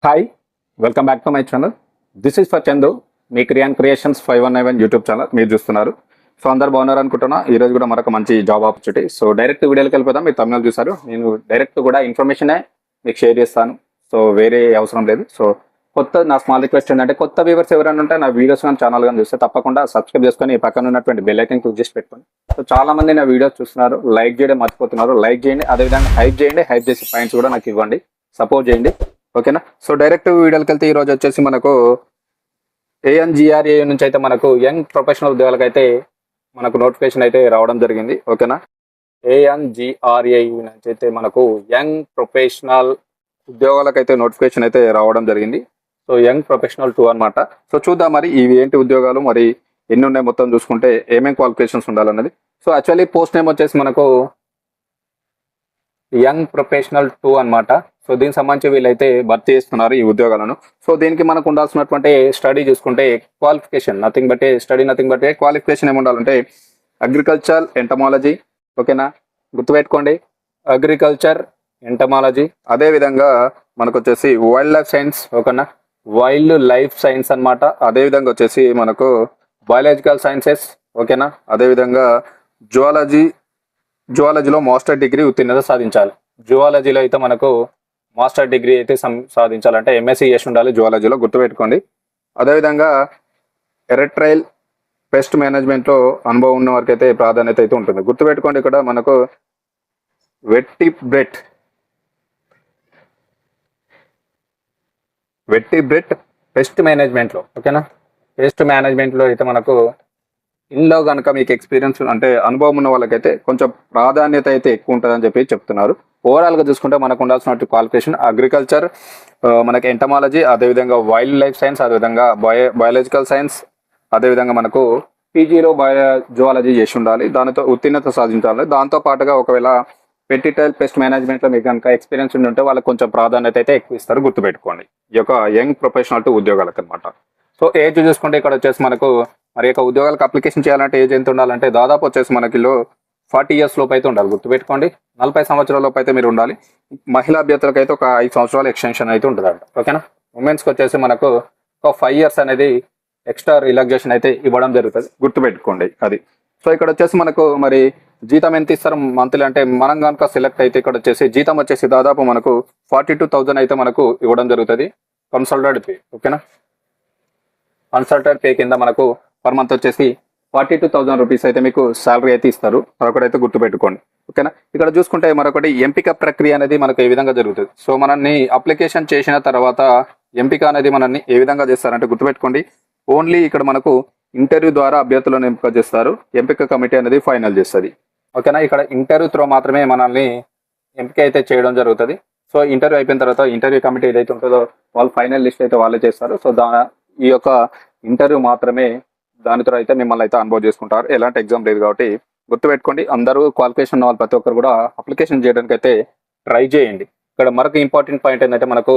Hi, welcome back to my channel. This is for Chandu, me creations 519 YouTube channel మీరు చూస్తున్నారు. So అందరు బాగున్నారు అనుకుంటున్నా. ఈ రోజు కూడా మరొక మంచి జాబ్ ఆపర్చునిటీ. సో డైరెక్ట్ వీడియోకి వెళ్ళిపోతాం. మీరు తమిళ చూసారు, నేను డైరెక్ట్ కూడా ఇన్ఫర్మేషనే మీకు షేర్ చేస్తాను. సో వేరే అవసరం లేదు. సో నా స్మాల్ రిక్వెస్ట్ ఏంటంటే, కొత్త వ్యూవర్స్ ఎవరైనా ఉంటే నా వీడియోస్ కానీ ఛానల్ కానీ చూస్తే తప్పకుండా సబ్స్క్రైబ్ చేసుకొని పక్కన ఉన్నటువంటి బెల్ ఐకాన్ క్లిక్ చేసి పెట్టుకోండి. సో చాలా మంది నా వీడియోస్ చూస్తున్నారు, లైక్ చేయడం మర్చిపోతున్నారు. లైక్ చేయండి, అదేవిధంగా హైప్ చేయండి. హైప్ చేసి పాయింట్స్ కూడా నాకు ఇవ్వండి, సపోర్ట్ చేయండి, ఓకేనా. సో డైరెక్ట్ వీడియోకి వెళ్తే ఈరోజు వచ్చేసి మనకు ANGRA నుంచి అయితే మనకు యంగ్ ప్రొఫెషనల్ ఉద్యోగాలకు అయితే మనకు నోటిఫికేషన్ అయితే రావడం జరిగింది, ఓకేనా. ANGRA నుంచి అయితే మనకు యంగ్ ప్రొఫెషనల్ ఉద్యోగాలకు అయితే నోటిఫికేషన్ అయితే రావడం జరిగింది. సో యంగ్ ప్రొఫెషనల్ 2 అనమాట. సో చూద్దాం మరి ఇవి ఏంటి ఉద్యోగాలు, మరి ఎన్ని ఉన్నాయి మొత్తం చూసుకుంటే ఏమేమి క్వాలిఫికేషన్స్ ఉండాలన్నది. సో యాక్చువల్లీ పోస్ట్ నేమ్ వచ్చేసి మనకు యంగ్ ప్రొఫెషనల్ 2 అనమాట. సో దీనికి సంబంధించి వీళ్ళైతే భర్తీ చేస్తున్నారు ఈ ఉద్యోగాలను. సో దీనికి మనకు ఉండాల్సినటువంటి స్టడీ చూసుకుంటే క్వాలిఫికేషన్ నథింగ్ బట్ క్వాలిఫికేషన్ ఏమి ఉండాలంటే అగ్రికల్చర్ ఎంటమాలజీ, ఓకేనా, గుర్తుపెట్టుకోండి, అగ్రికల్చర్ ఎంటమాలజీ. అదేవిధంగా మనకు వచ్చేసి వైల్డ్ లైఫ్ సైన్స్, ఓకేనా, వైల్డ్ లైఫ్ సైన్స్ అనమాట. అదేవిధంగా మనకు బయాలజికల్ సైన్సెస్, ఓకేనా. అదేవిధంగా జువాలజీలో మాస్టర్ డిగ్రీ ఉత్తీర్ణత సాధించాలి. జువాలజీలో అయితే మనకు మాస్టర్ డిగ్రీ అయితే సాధించాలంటే MSc చేసి ఉండాలి జువాలజీలో, గుర్తుపెట్టుకోండి. అదేవిధంగా ఎరెట్రైల్ పెస్ట్ మేనేజ్మెంట్లో అనుభవం ఉన్న వారికి అయితే ప్రాధాన్యత అయితే ఉంటుంది, గుర్తుపెట్టుకోండి. ఇక్కడ మనకు వెట్టిబ్రెట్ పెస్ట్ మేనేజ్మెంట్లో, ఓకేనా, పెస్ట్ మేనేజ్మెంట్లో అయితే మనకు ఇందులో కనుక మీకు ఎక్స్పీరియన్స్ అంటే అనుభవం ఉన్న వాళ్ళకైతే కొంచెం ప్రాధాన్యత అయితే ఎక్కువ ఉంటుందని చెప్పి చెప్తున్నారు. ఓవరాల్గా చూసుకుంటే మనకు ఉండాల్సిన క్వాలిఫికేషన్ అగ్రికల్చర్, మనకి ఎంటమాలజీ, అదేవిధంగా వైల్డ్ లైఫ్ సైన్స్, అదేవిధంగా బయాలజికల్ సైన్స్, అదేవిధంగా మనకు PGలో జువాలజీ చేసి ఉండాలి, దానితో ఉత్తీర్ణత సాధించాలి. దాంతో పాటుగా ఒకవేళ పెట్టిటైల్ పెస్ట్ మేనేజ్మెంట్లో మీకు కనుక ఎక్స్పీరియన్స్ ఉంటే వాళ్ళకి కొంచెం ప్రాధాన్యత అయితే ఎక్కువ ఇస్తారు, గుర్తుపెట్టుకోండి. ఈ యొక్క యంగ్ ప్రొఫెషనల్ 2 ఉద్యోగాలకు అనమాట. సో ఏజ్ చూసుకుంటే ఇక్కడ వచ్చేసి మనకు మరి యొక్క ఉద్యోగాలకు అప్లికేషన్ చేయాలంటే ఏజ్ ఎంత ఉండాలంటే దాదాపు వచ్చేసి మనకి 40 years లోపు అయితే ఉండాలి, గుర్తుపెట్టుకోండి. 40 సంవత్సరాల లోపు అయితే మీరు ఉండాలి. మహిళా అభ్యర్థులకు అయితే ఒక 5 సంవత్సరాల ఎక్స్టెన్షన్ అయితే ఉంటుందంట, ఓకేనా. ఉమెన్స్కి వచ్చేసి మనకు ఒక 5 years అనేది ఎక్స్ట్రా రిలాక్సేషన్ అయితే ఇవ్వడం జరుగుతుంది, గుర్తుపెట్టుకోండి అది. సో ఇక్కడ వచ్చేసి మనకు మరి జీతం ఎంత ఇస్తారు మంత్లీ అంటే మనం కనుక సెలెక్ట్ అయితే ఇక్కడ వచ్చేసి జీతం వచ్చేసి దాదాపు మనకు 42,000 అయితే మనకు ఇవ్వడం జరుగుతుంది కన్సల్టెడ్ పే, ఓకేనా. కన్సల్టెడ్ పే కింద మనకు పర్ మంత్ వచ్చేసి 42,000 రూపీస్ అయితే మీకు శాలరీ అయితే ఇస్తారు, మరొకటైతే గుర్తుపెట్టుకోండి, ఓకేనా. ఇక్కడ చూసుకుంటే మరొకటి ఎంపిక ప్రక్రియ అనేది మనకు ఏ విధంగా జరుగుతుంది. సో మనల్ని అప్లికేషన్ చేసిన తర్వాత ఎంపిక అనేది మనల్ని ఏ విధంగా చేస్తారంటే గుర్తుపెట్టుకోండి, ఓన్లీ ఇక్కడ మనకు ఇంటర్వ్యూ ద్వారా అభ్యర్థులను ఎంపిక చేస్తారు. ఎంపిక కమిటీ అనేది ఫైనల్ చేస్తుంది, ఓకేనా. ఇక్కడ ఇంటర్వ్యూ త్రూ మాత్రమే మనల్ని ఎంపిక అయితే చేయడం జరుగుతుంది. సో ఇంటర్వ్యూ అయిపోయిన తర్వాత ఇంటర్వ్యూ కమిటీ ఏదైతే ఉంటుందో వాళ్ళు ఫైనల్ లిస్ట్ అయితే వాళ్ళే చేస్తారు. సో ఈ యొక్క ఇంటర్వ్యూ మాత్రమే దానితో అయితే మిమ్మల్ని అయితే అనుభవం చేసుకుంటారు. ఎలాంటి ఎగ్జామ్ లేదు కాబట్టి గుర్తుపెట్టుకోండి. అందరూ క్వాలిఫికేషన్ ఉన్న వాళ్ళు ప్రతి ఒక్కరు కూడా అప్లికేషన్ చేయడానికి అయితే ట్రై చేయండి. ఇక్కడ మరొక ఇంపార్టెంట్ పాయింట్ ఏంటంటే మనకు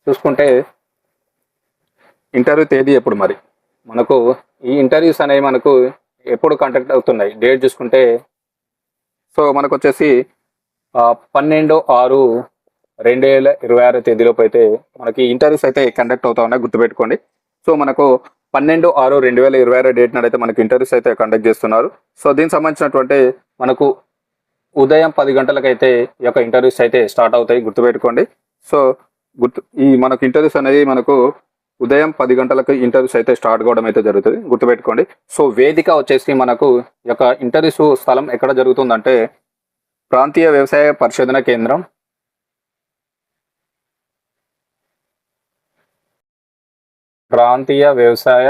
చూసుకుంటే ఇంటర్వ్యూ తేదీ ఎప్పుడు, మరి మనకు ఈ ఇంటర్వ్యూస్ అనేవి మనకు ఎప్పుడు కండక్ట్ అవుతున్నాయి డేట్ చూసుకుంటే సో మనకు వచ్చేసి 12/6/2026 తేదీలోపు అయితే మనకి ఇంటర్వ్యూస్ అయితే కండక్ట్ అవుతా ఉన్నాయి, గుర్తుపెట్టుకోండి. సో మనకు 12/6/2026 డేట్ నాడైతే మనకి ఇంటర్వ్యూస్ అయితే కండక్ట్ చేస్తున్నారు. సో దీనికి సంబంధించినటువంటి మనకు ఉదయం 10 గంటలకైతే ఈ యొక్క ఇంటర్వ్యూస్ అయితే స్టార్ట్ అవుతాయి, గుర్తుపెట్టుకోండి. సో ఈ మనకు ఇంటర్వ్యూస్ అనేది మనకు ఉదయం 10 గంటలకు ఇంటర్వ్యూస్ అయితే స్టార్ట్ కావడం అయితే జరుగుతుంది, గుర్తుపెట్టుకోండి. సో వేదిక వచ్చేసి మనకు ఈ యొక్క ఇంటర్వ్యూస్ స్థలం ఎక్కడ జరుగుతుందంటే ప్రాంతీయ వ్యవసాయ పరిశోధన కేంద్రం, ప్రాంతీయ వ్యవసాయ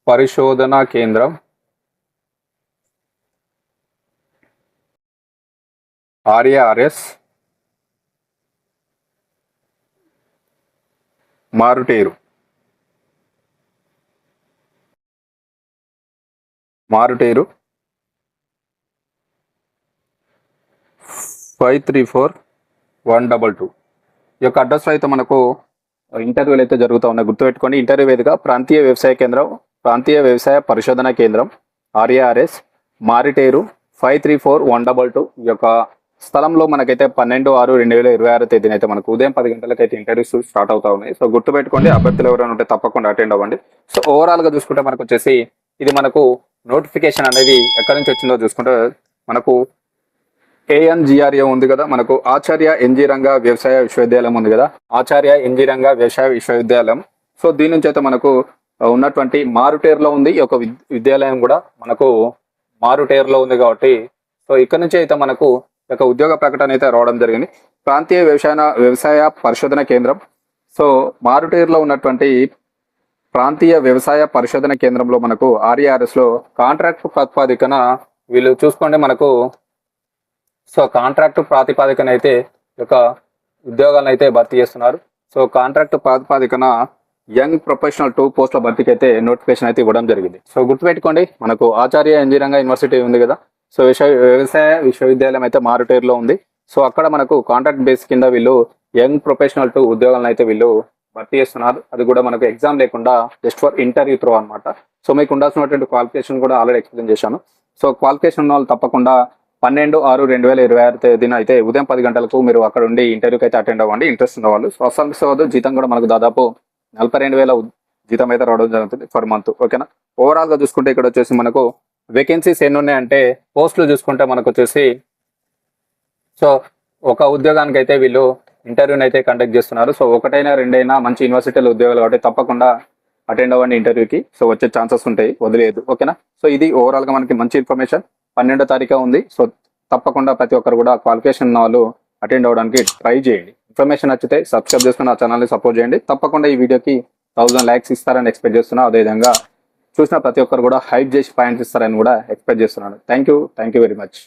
పరిశోధన కేంద్రం RARS మారుటేరు 534122 ఈ యొక్క అడ్రస్లో అయితే మనకు ఇంటర్వ్యూలు అయితే జరుగుతూ ఉన్నాయి, గుర్తుపెట్టుకోండి. ఇంటర్వ్యూ వేదిక ప్రాంతీయ వ్యవసాయ కేంద్రం, ప్రాంతీయ వ్యవసాయ పరిశోధన కేంద్రం RARS మారిటేరు 534122 ఈ యొక్క స్థలంలో మనకైతే 12/6/2026 తేదీన అయితే మనకు ఉదయం 10 గంటలకు అయితే ఇంటర్వ్యూస్ స్టార్ట్ అవుతా ఉన్నాయి. సో గుర్తుపెట్టుకోండి, అభ్యర్థులు ఎవరైనా ఉంటే తప్పకుండా అటెండ్ అవ్వండి. సో ఓవరాల్ గా చూసుకుంటే మనకు వచ్చేసి ఇది మనకు నోటిఫికేషన్ అనేది ఎక్కడి నుంచి వచ్చిందో చూసుకుంటే మనకు ANGRA ఉంది కదా, మనకు ఆచార్య ఎన్జీ రంగా వ్యవసాయ విశ్వవిద్యాలయం ఉంది కదా, ఆచార్య ఎన్జీ రంగా వ్యవసాయ విశ్వవిద్యాలయం. సో దీని నుంచి అయితే మనకు ఉన్నటువంటి మారుటేరులో ఉంది ఈ యొక్క విద్యాలయం కూడా మనకు మారుటేరులో ఉంది కాబట్టి సో ఇక్కడ నుంచి అయితే మనకు ఒక ఉద్యోగ ప్రకటన అయితే రావడం జరిగింది. ప్రాంతీయ వ్యవసాయ పరిశోధన కేంద్రం. సో మారుటేరులో ఉన్నటువంటి ప్రాంతీయ వ్యవసాయ పరిశోధన కేంద్రంలో మనకు RERS లో కాంట్రాక్ట్ ప్రాతిపాదికన వీళ్ళు చూసుకోండి మనకు సో కాంట్రాక్ట్ ప్రాతిపాదికన అయితే ఒక ఉద్యోగాలను అయితే భర్తీ చేస్తున్నారు. సో కాంట్రాక్ట్ ప్రాతిపాదికన యంగ్ ప్రొఫెషనల్ 2 పోస్టుల భర్తీకి అయితే నోటిఫికేషన్ అయితే ఇవ్వడం జరిగింది. సో గుర్తుపెట్టుకోండి, మనకు ఆచార్య ఎన్జీ రంగా యూనివర్సిటీ ఉంది కదా, సో వ్యవసాయ విశ్వవిద్యాలయం అయితే మారుటేరులో ఉంది. సో అక్కడ మనకు కాంట్రాక్ట్ బేస్ కింద వీళ్ళు యంగ్ ప్రొఫెషనల్ 2 ఉద్యోగాలను అయితే వీళ్ళు భర్తీ చేస్తున్నారు. అది కూడా మనకు ఎగ్జామ్ లేకుండా జస్ట్ ఫర్ ఇంటర్వ్యూ త్రూ అనమాట. సో మీకు ఉండాల్సినటువంటి క్వాలిఫికేషన్ కూడా ఆల్రెడీ ఎక్స్ప్లెయిన్ చేశాను. సో క్వాలిఫికేషన్ ఉన్న వాళ్ళు తప్పకుండా 12/6/2026 తేదీన అయితే ఉదయం 10 గంటలకు మీరు అక్కడ ఉండి ఇంటర్వ్యూకి అయితే అటెండ్ అవ్వండి ఇంట్రెస్ట్ ఉన్న వాళ్ళు. సో అసలు జీతం కూడా మనకు దాదాపు 42,000 జీతం అయితే రావడం జరుగుతుంది ఫర్ మంత్. ఓకేనా, ఓవరాల్ గా చూసుకుంటే ఇక్కడ వచ్చేసి మనకు వేకెన్సీస్ ఎన్ని ఉన్నాయంటే పోస్టులు చూసుకుంటే మనకు వచ్చేసి సో ఒక ఉద్యోగానికి అయితే వీళ్ళు ఇంటర్వ్యూని అయితే కండక్ట్ చేస్తున్నారు. సో ఒకటైనా రెండైనా మంచి యూనివర్సిటీల ఉద్యోగాలు కాబట్టి తప్పకుండా అటెండ్ అవ్వండి ఇంటర్వ్యూకి. సో వచ్చే ఛాన్సెస్ ఉంటాయి, వదిలేదు. ఓకేనా, సో ఇది ఓవరాల్ గా మనకి మంచి ఇన్ఫర్మేషన్. 12వ తారీఖు ఉంది. సో తప్పకుండా ప్రతి ఒక్కరు కూడా క్వాలిఫికేషన్ ఉన్న వాళ్ళు అటెండ్ అవ్వడానికి ట్రై చేయండి. ఇన్ఫర్మేషన్ నచ్చితే సబ్స్క్రైబ్ చేసుకుని ఆ ఛానల్ని సపోర్ట్ చేయండి. తప్పకుండా ఈ వీడియోకి 1000 లైక్స్ ఇస్తారని ఎక్స్పెక్ట్ చేస్తున్నా. అదేవిధంగా చూసిన ప్రతి ఒక్కరు కూడా హైప్ చేసి పాయింట్స్ ఇస్తారని కూడా ఎక్స్పెక్ట్ చేస్తున్నాను. Thank you very much.